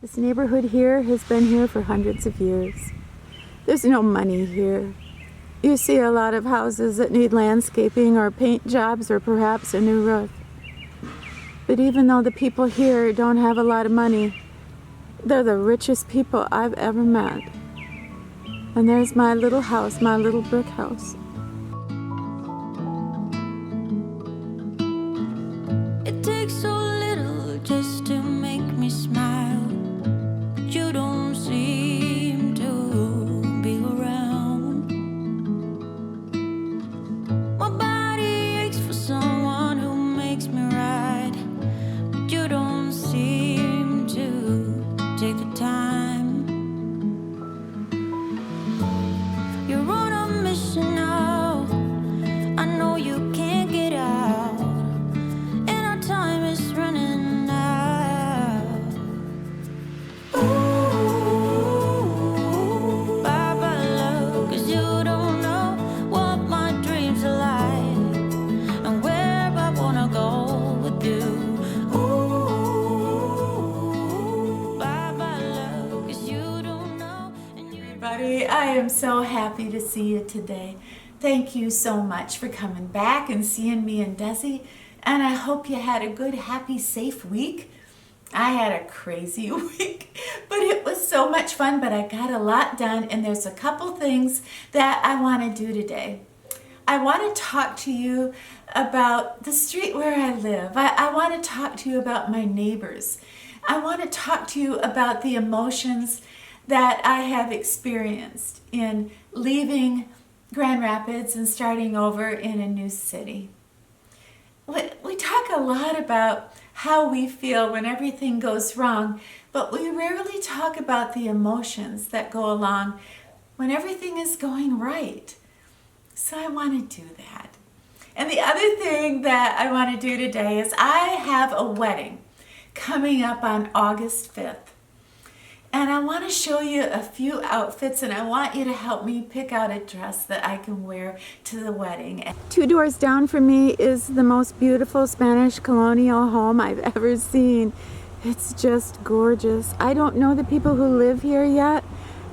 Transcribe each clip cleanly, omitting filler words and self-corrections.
This neighborhood here has been here for hundreds of years. There's no money here. You see a lot of houses that need landscaping or paint jobs or perhaps a new roof. But even though the people here don't have a lot of money, they're the richest people I've ever met. And there's my little house, my little brick house. It takes so little just to make me smile, but you don't seem to be around. My body aches for someone who makes me right, but you don't seem to take the time. You're on a mission now, I know you can't get out. Time is running out. Ooh, bye-bye love, 'cause you don't know what my dreams are like and where I wanna go with you. Ooh, bye-bye love, 'cause you don't know. Everybody, I am so happy to see you today. Thank you so much for coming back and seeing me and Desi. And I hope you had a good, happy, safe week. I had a crazy week, but it was so much fun, but I got a lot done, and there's a couple things that I want to do today. I want to talk to you about the street where I live. I want to talk to you about my neighbors. I want to talk to you about the emotions that I have experienced in leaving Grand Rapids and starting over in a new city. We talk a lot about how we feel when everything goes wrong, but we rarely talk about the emotions that go along when everything is going right. So I want to do that. And the other thing that I want to do today is I have a wedding coming up on August 5th. And I want to show you a few outfits, and I want you to help me pick out a dress that I can wear to the wedding. 2 doors down from me is the most beautiful Spanish colonial home I've ever seen. It's just gorgeous. I don't know the people who live here yet,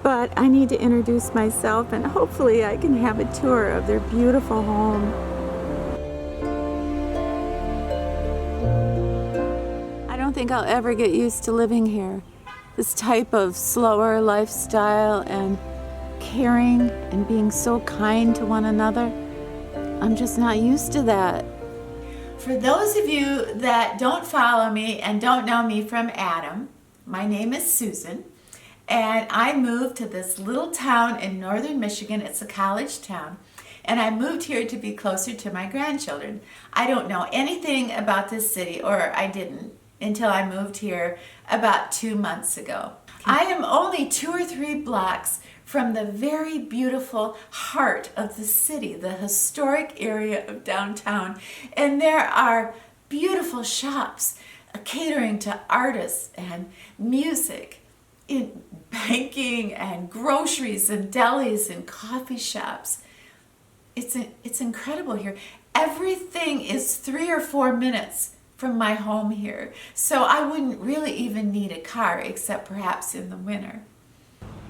but I need to introduce myself, and hopefully I can have a tour of their beautiful home. I don't think I'll ever get used to living here. This type of slower lifestyle and caring and being so kind to one another. I'm just not used to that. For those of you that don't follow me and don't know me from Adam, my name is Susan, and I moved to this little town in northern Michigan. It's a college town, and I moved here to be closer to my grandchildren. I don't know anything about this city, or I didn't, until I moved here about 2 months ago. I am only 2 or 3 blocks from the very beautiful heart of the city, the historic area of downtown. And there are beautiful shops catering to artists and music, in banking and groceries and delis and coffee shops. It's incredible here. Everything is 3 or 4 minutes from my home here, so I wouldn't really even need a car except perhaps in the winter.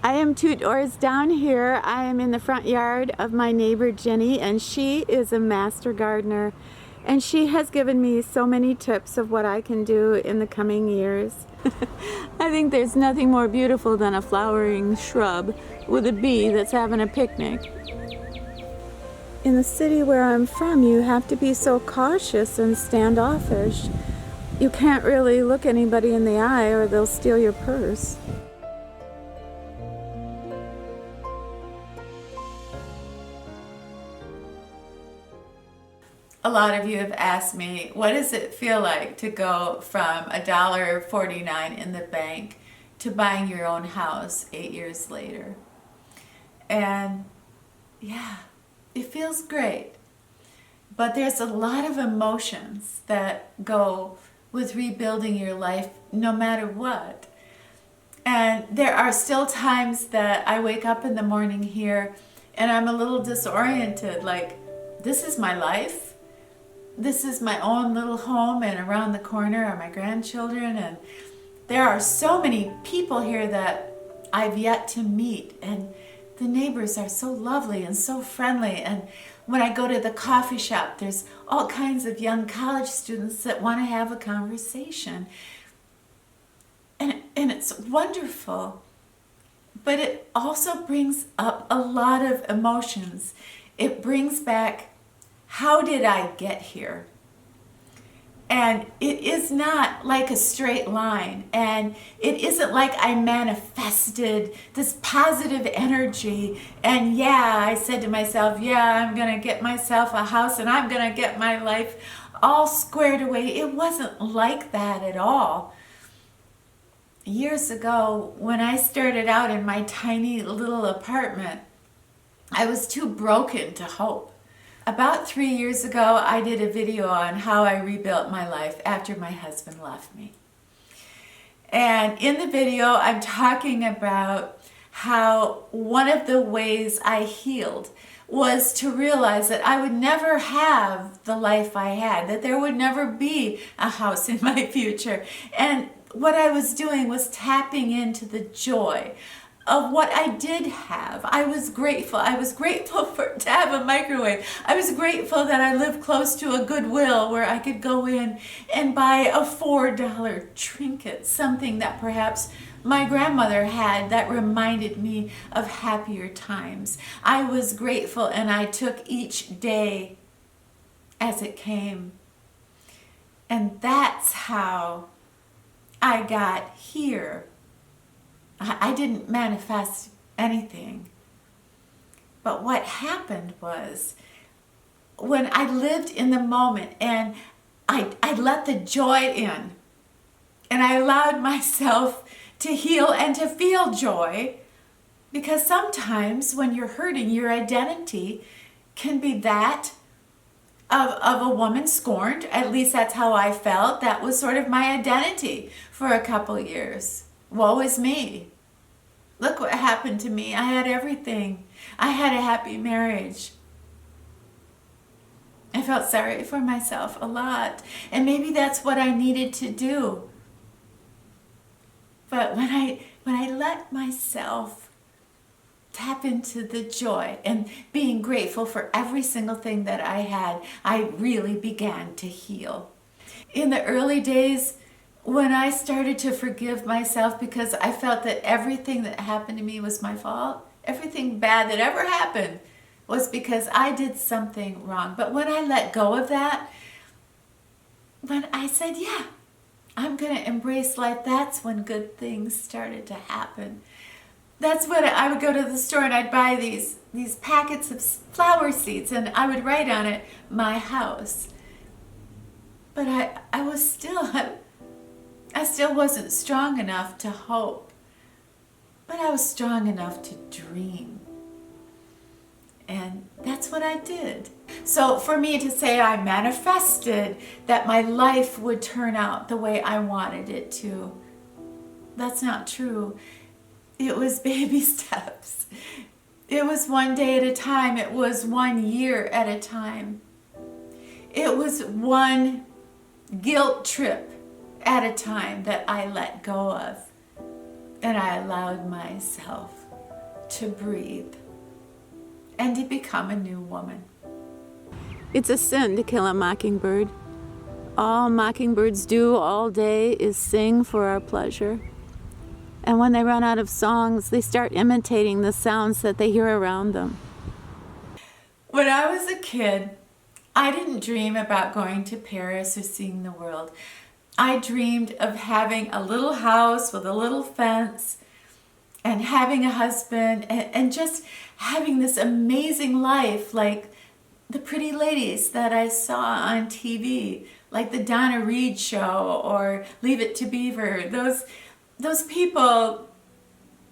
I am 2 doors down here. I am in the front yard of my neighbor Jenny, and she is a master gardener, and she has given me so many tips of what I can do in the coming years. I think there's nothing more beautiful than a flowering shrub with a bee that's having a picnic. In the city where I'm from, you have to be so cautious and standoffish. You can't really look anybody in the eye or they'll steal your purse. A lot of you have asked me, what does it feel like to go from $1.49 in the bank to buying your own house 8 years later? And yeah, it feels great, but there's a lot of emotions that go with rebuilding your life no matter what. And there are still times that I wake up in the morning here and I'm a little disoriented, like, this is my life? This is my own little home, and around the corner are my grandchildren, and There are so many people here that I've yet to meet, and the neighbors are so lovely and so friendly. And when I go to the coffee shop, there's all kinds of young college students that want to have a conversation. And it's wonderful. But it also brings up a lot of emotions. It brings back, how did I get here? And it is not like a straight line. And it isn't like I manifested this positive energy. And yeah, I said to myself, yeah, I'm going to get myself a house and I'm going to get my life all squared away. It wasn't like that at all. Years ago, when I started out in my tiny little apartment, I was too broken to hope. About 3 years ago, I did a video on how I rebuilt my life after my husband left me. And in the video, I'm talking about how one of the ways I healed was to realize that I would never have the life I had, that there would never be a house in my future. And what I was doing was tapping into the joy of what I did have. I was grateful. I was grateful to have a microwave. I was grateful that I lived close to a Goodwill where I could go in and buy a $4 trinket, something that perhaps my grandmother had that reminded me of happier times. I was grateful, and I took each day as it came. And that's how I got here. I didn't manifest anything. But what happened was, when I lived in the moment and I let the joy in, and I allowed myself to heal and to feel joy, because sometimes when you're hurting, your identity can be that of a woman scorned. At least that's how I felt. That was sort of my identity for a couple years. Woe is me. Look what happened to me. I had everything. I had a happy marriage. I felt sorry for myself a lot. And maybe that's what I needed to do. But when I let myself tap into the joy and being grateful for every single thing that I had, I really began to heal. In the early days, when I started to forgive myself because I felt that everything that happened to me was my fault, everything bad that ever happened was because I did something wrong. But when I let go of that, when I said, yeah, I'm going to embrace life, that's when good things started to happen. That's when I would go to the store and I'd buy these packets of flower seeds, and I would write on it, my house. But I still wasn't strong enough to hope, but I was strong enough to dream. And that's what I did. So for me to say I manifested that my life would turn out the way I wanted it to, that's not true. It was baby steps. It was one day at a time. It was 1 year at a time. It was one guilt trip at a time that I let go of. And I allowed myself to breathe and to become a new woman. It's a sin to kill a mockingbird. All mockingbirds do all day is sing for our pleasure. And when they run out of songs, they start imitating the sounds that they hear around them. When I was a kid, I didn't dream about going to Paris or seeing the world. I dreamed of having a little house with a little fence and having a husband and just having this amazing life like the pretty ladies that I saw on TV, like the Donna Reed show or Leave It to Beaver. Those people,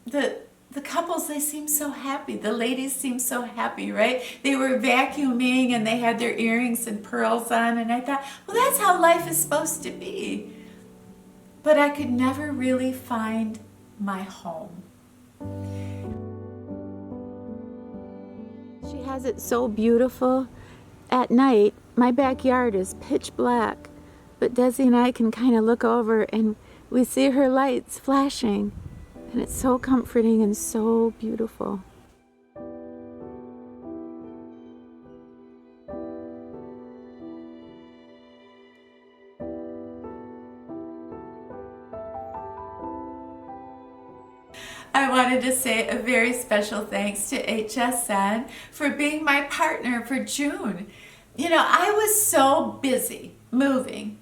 the couples, they seem so happy. The ladies seem so happy, right? They were vacuuming and they had their earrings and pearls on, and I thought, well, that's how life is supposed to be. But I could never really find my home. She has it so beautiful. At night, my backyard is pitch black, but Desi and I can kind of look over and we see her lights flashing, and it's so comforting and so beautiful. I wanted to say a very special thanks to HSN for being my partner for June. You know, I was so busy moving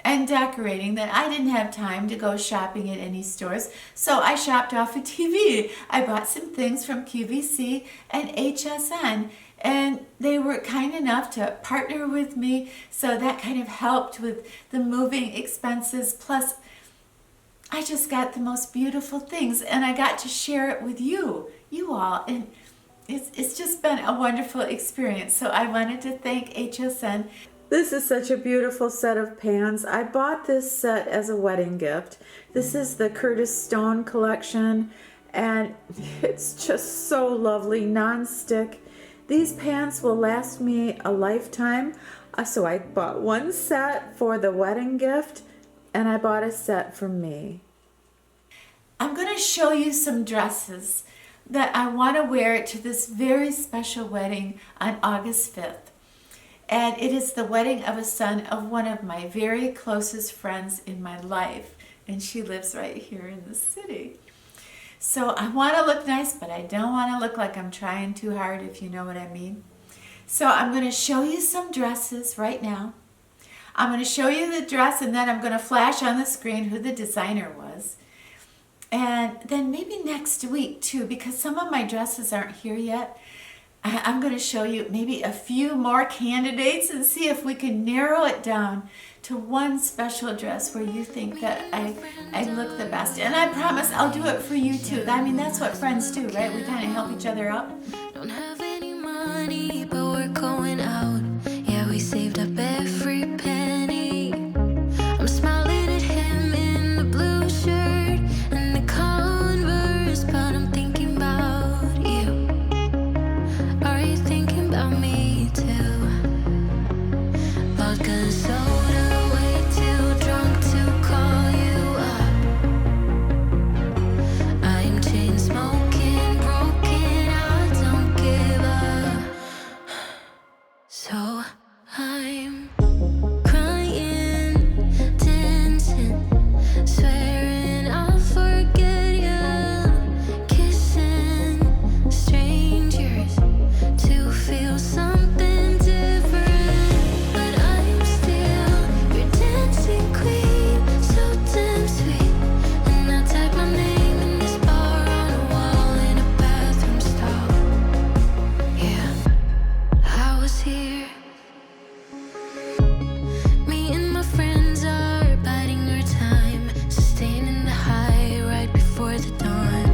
and decorating that I didn't have time to go shopping at any stores, so I shopped off of TV. I bought some things from QVC and HSN, and they were kind enough to partner with me, so that kind of helped with the moving expenses. Plus, I just got the most beautiful things, and I got to share it with you all, and it's just been a wonderful experience. So I wanted to thank HSN. This is such a beautiful set of pans. I bought this set as a wedding gift. This is the Curtis Stone collection, and it's just so lovely, non-stick. These pans will last me a lifetime. So I bought one set for the wedding gift, and I bought a set for me. I'm going to show you some dresses that I want to wear to this very special wedding on August 5th. And it is the wedding of a son of one of my very closest friends in my life. And she lives right here in the city. So I want to look nice, but I don't want to look like I'm trying too hard, if you know what I mean. So I'm going to show you some dresses right now. I'm going to show you the dress, and then I'm going to flash on the screen who the designer was. And then maybe next week too, because some of my dresses aren't here yet, I'm going to show you maybe a few more candidates and see if we can narrow it down to one special dress where you think that I look the best. And I promise I'll do it for you too. I mean, that's what friends do, right? We kind of help each other out. Don't have any money, but we're going out. Yeah, we saved up every penny. I'm smiling at him in the blue shirt and the Converse, but I'm thinking about you. Are you thinking about me too? Vodka and soda, way too drunk to call you up. I'm chain smoking, broken, I don't give up. So I'm crying, dancing, swearing I'll forget you, kissing strangers to feel something different. But I'm still your dancing queen, so damn sweet. And I type my name in this bar on a wall in a bathroom stall. Yeah, I was here. Me and my friends are biding our time, sustaining the high right before the dawn.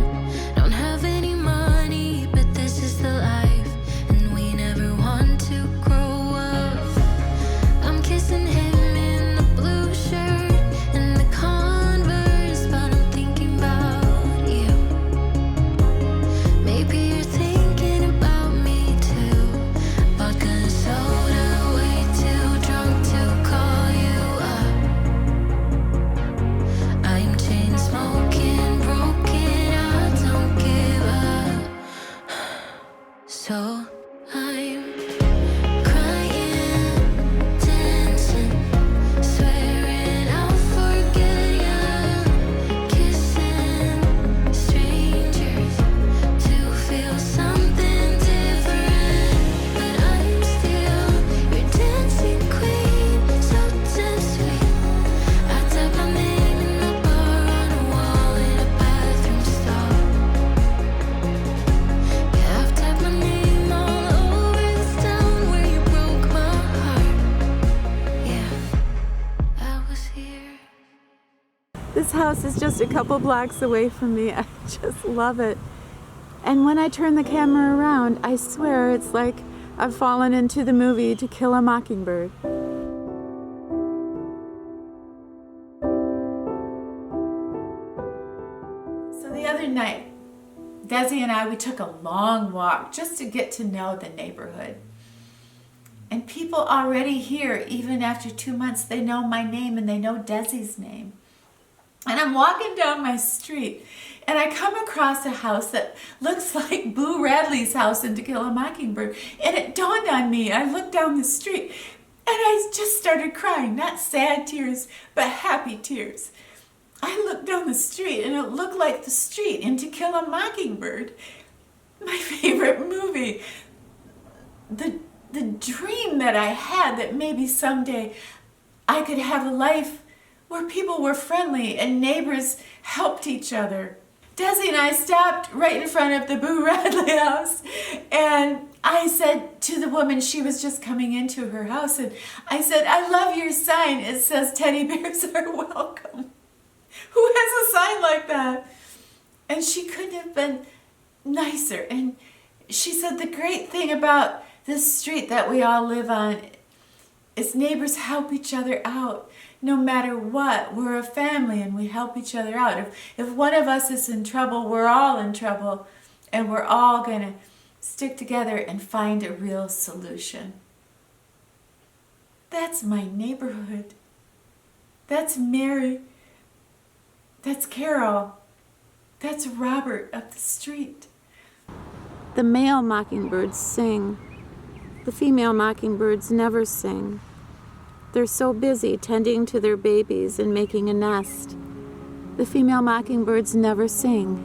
Don't have any money, but this is the life, and we never want to grow up. I'm kissing him in the blue shirt and the Converse, but I'm thinking about you. Maybe you're thinking about me too. Vodka and soda, way too drunk to call you up. I'm chain smoking, broken, I don't give up. So I'm crying, dancing, swearing I'll forget you, kissing strangers to feel something different. But I'm still your dancing queen, so damn sweet. I type my name in the bar on a wall in a bathroom stall. Yeah, I've typed my name all over this town where you broke my heart. Yeah, I was here. This house is just a couple blocks away from me. I just love it. And when I turn the camera around, I swear it's like I've fallen into the movie To Kill a Mockingbird. So the other night, Desi and I, we took a long walk just to get to know the neighborhood. And people already here, even after 2 months, they know my name and they know Desi's name. And I'm walking down my street and I come across a house that looks like Boo Radley's house in To Kill a Mockingbird. And it dawned on me, I looked down the street and I just started crying, not sad tears, but happy tears. I looked down the street and it looked like the street in To Kill a Mockingbird, my favorite movie. The dream that I had that maybe someday I could have a life where people were friendly and neighbors helped each other. Desi and I stopped right in front of the Boo Radley house, and I said to the woman, she was just coming into her house, and I said, I love your sign. It says teddy bears are welcome. Who has a sign like that? And she couldn't have been nicer. And she said, the great thing about this street that we all live on is neighbors help each other out. No matter what, we're a family and we help each other out. If one of us is in trouble, we're all in trouble, and we're all going to stick together and find a real solution. That's my neighborhood. That's Mary. That's Carol. That's Robert up the street. The male mockingbirds sing. The female mockingbirds never sing. They're so busy tending to their babies and making a nest. The female mockingbirds never sing.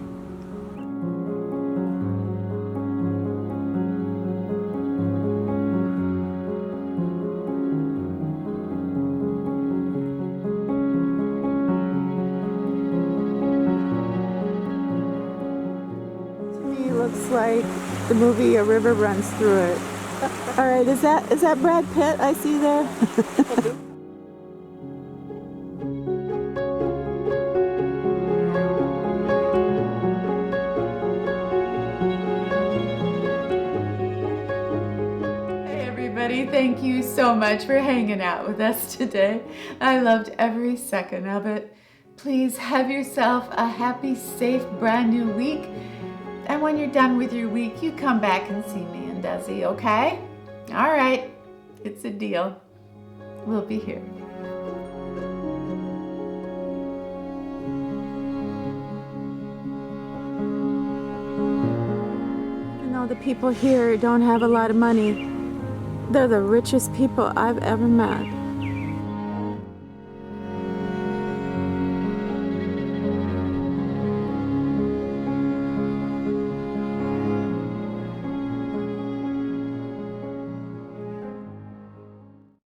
To me, it looks like the movie A River Runs Through It. All right, is that Brad Pitt I see there? Hey everybody, thank you so much for hanging out with us today. I loved every second of it. Please have yourself a happy, safe, brand new week. And when you're done with your week, you come back and see me and Desi, okay? All right, it's a deal. We'll be here. You know, the people here don't have a lot of money. They're the richest people I've ever met.